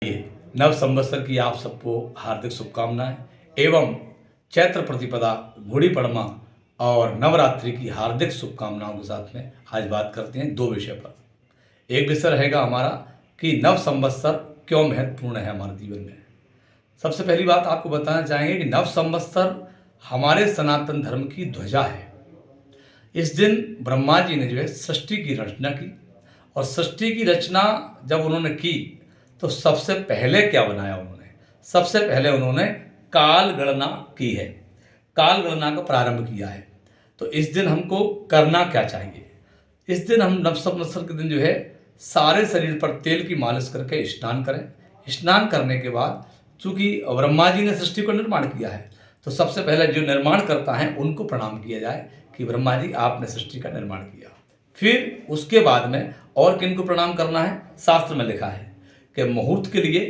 ये नव संवत्सर की आप सबको हार्दिक शुभकामनाएं एवं चैत्र प्रतिपदा, गुड़ी पड़वा और नवरात्रि की हार्दिक शुभकामनाओं के साथ में आज बात करते हैं दो विषय पर। एक विषय रहेगा हमारा कि नव संवत्सर क्यों महत्वपूर्ण है हमारे जीवन में। सबसे पहली बात आपको बताना चाहेंगे कि नव संवत्सर हमारे सनातन धर्म की ध्वजा है। इस दिन ब्रह्मा जी ने जो है सृष्टि की रचना की और सृष्टि की रचना जब उन्होंने की तो सबसे पहले क्या बनाया उन्होंने? सबसे पहले उन्होंने काल गणना की है, काल गणना का प्रारंभ किया है। तो इस दिन हमको करना क्या चाहिए? इस दिन हम नव संवत्सर के दिन जो है सारे शरीर पर तेल की मालिश करके स्नान करें। स्नान करने के बाद चूंकि ब्रह्मा जी ने सृष्टि को निर्माण किया है तो सबसे पहले जो निर्माण करता है उनको प्रणाम किया जाए कि ब्रह्मा जी आपने सृष्टि का निर्माण किया। फिर उसके बाद में और किन को प्रणाम करना है? शास्त्र में लिखा है कि मुहूर्त के लिए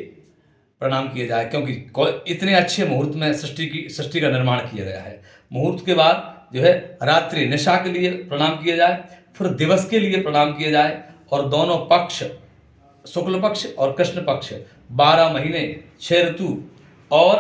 प्रणाम किया जाए, क्योंकि इतने अच्छे मुहूर्त में सृष्टि का निर्माण किया गया है। मुहूर्त के बाद जो है रात्रि निशा के लिए प्रणाम किया जाए, फिर दिवस के लिए प्रणाम किया जाए और दोनों पक्ष शुक्ल पक्ष और कृष्ण पक्ष 12 महीने 6 ऋतु और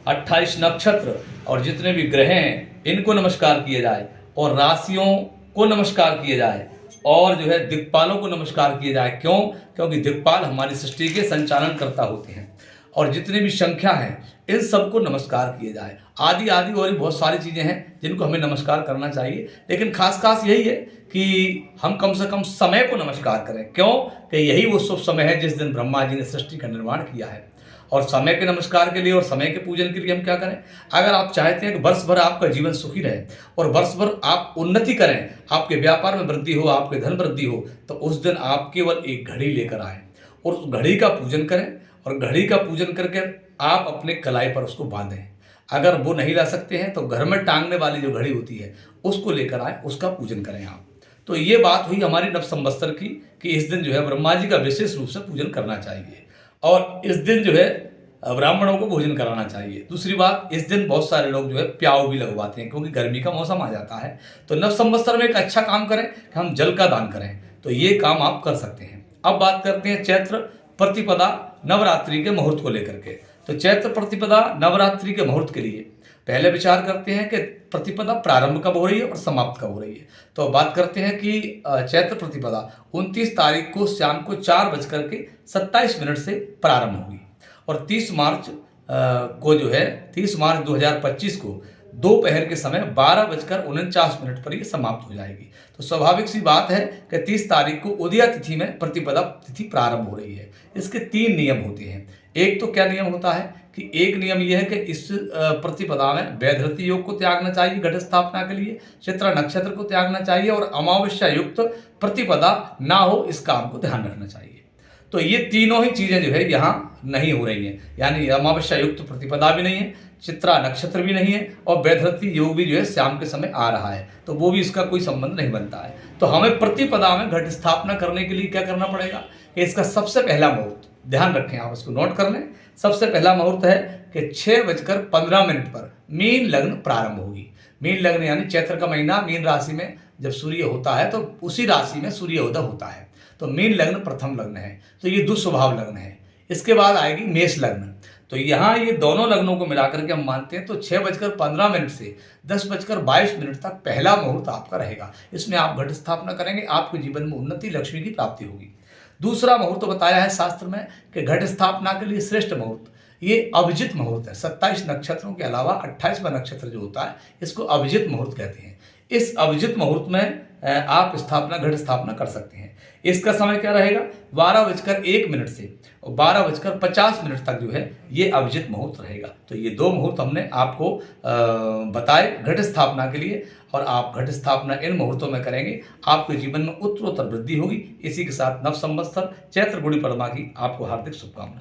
28 नक्षत्र और जितने भी ग्रह हैं इनको नमस्कार किया जाए और राशियों को नमस्कार किया जाए और जो है दिक्पालों को नमस्कार किया जाए। क्यों? क्योंकि दिक्पाल हमारी सृष्टि के संचालन करता होते हैं और जितनी भी संख्या है इन सबको नमस्कार किया जाए। आदि आदि और भी बहुत सारी चीज़ें हैं जिनको हमें नमस्कार करना चाहिए, लेकिन खास यही है कि हम कम से कम समय को नमस्कार करें। क्यों? कि यही वो शुभ समय है जिस दिन ब्रह्मा जी ने सृष्टि का निर्माण किया है। और समय के नमस्कार के लिए और समय के पूजन के लिए हम क्या करें? अगर आप चाहते हैं कि वर्ष भर आपका जीवन सुखी रहे और वर्ष भर आप उन्नति करें, आपके व्यापार में वृद्धि हो, आपके धन वृद्धि हो, तो उस दिन आप केवल एक घड़ी लेकर आएँ और उस घड़ी का पूजन करें और घड़ी का पूजन करके आप अपने कलाई पर उसको बांधें। अगर वो नहीं ला सकते हैं तो घर में टांगने वाली जो घड़ी होती है उसको लेकर आए, उसका पूजन करें आप। तो ये बात हुई हमारी नव संवत्सर की कि इस दिन जो है ब्रह्मा जी का विशेष रूप से पूजन करना चाहिए और इस दिन जो है ब्राह्मणों को भोजन कराना चाहिए। दूसरी बात, इस दिन बहुत सारे लोग जो है प्याऊ भी लगवाते हैं क्योंकि गर्मी का मौसम आ जाता है। तो नव संवत्सर में एक अच्छा काम करें कि हम जल का दान करें, तो ये काम आप कर सकते हैं। अब बात करते हैं चैत्र प्रतिपदा नवरात्रि के मुहूर्त को लेकर के। तो चैत्र प्रतिपदा नवरात्रि के मुहूर्त के लिए पहले विचार करते हैं कि प्रतिपदा प्रारंभ कब हो रही है और समाप्त कब हो रही है। तो बात करते हैं कि चैत्र प्रतिपदा 29 तारीख को शाम को 4:27 से प्रारंभ होगी और 30 मार्च को जो है 30 मार्च 2025 को दोपहर के समय 12:49 पर ये समाप्त हो जाएगी। तो स्वाभाविक सी बात है कि 30 तारीख को उदया तिथि में प्रतिपदा तिथि प्रारंभ हो रही है। इसके 3 नियम होते हैं। एक तो क्या नियम होता है कि एक नियम यह है कि इस प्रतिपदा में वैधृति योग को त्यागना चाहिए घट स्थापना के लिए, चित्रा नक्षत्र को त्यागना चाहिए और अमावस्या युक्त प्रतिपदा ना हो, इस काम को ध्यान रखना चाहिए। तो ये तीनों ही चीज़ें जो है यहाँ नहीं हो रही हैं, यानी अमावस्या युक्त प्रतिपदा भी नहीं है, चित्रा नक्षत्र भी नहीं है और वैधृति योग भी जो है शाम के समय आ रहा है, तो वो भी इसका कोई संबंध नहीं बनता है। तो हमें प्रतिपदा में घट स्थापना करने के लिए क्या करना पड़ेगा कि इसका सबसे पहला मुहूर्त, ध्यान रखें आप इसको नोट कर लें, सबसे पहला मुहूर्त है कि 6:15 पर मीन लग्न प्रारंभ होगी। मीन लग्न यानी चैत्र का महीना, मीन राशि में जब सूर्य होता है तो उसी राशि में सूर्योदय होता है, तो मीन लग्न प्रथम लग्न है, तो ये दुस्वभाव लग्न है। इसके बाद आएगी मेष लग्न। तो यहाँ ये दोनों लग्नों को मिलाकर के हम मानते हैं तो 6:15 से 10:22 तक पहला मुहूर्त आपका रहेगा। इसमें आप घट स्थापना करेंगे, आपके जीवन में उन्नति, लक्ष्मी की प्राप्ति होगी। दूसरा मुहूर्त बताया है शास्त्र में कि घट स्थापना के लिए श्रेष्ठ मुहूर्त ये अभिजित मुहूर्त है। 27 नक्षत्रों के अलावा 28वां नक्षत्र जो होता है इसको अभिजित मुहूर्त कहते हैं। इस अभिजित मुहूर्त में आप घट स्थापना कर सकते हैं। इसका समय क्या रहेगा? 12:01 से और 12:50 तक जो है ये अभिजित मुहूर्त रहेगा। तो ये 2 मुहूर्त हमने आपको बताए घट स्थापना के लिए और आप घट स्थापना इन मुहूर्तों में करेंगे, आपके जीवन में उत्तरोत्तर वृद्धि होगी। इसी के साथ नव संवत्सर चैत्र गुड़ी पड़वा की आपको हार्दिक शुभकामनाएं।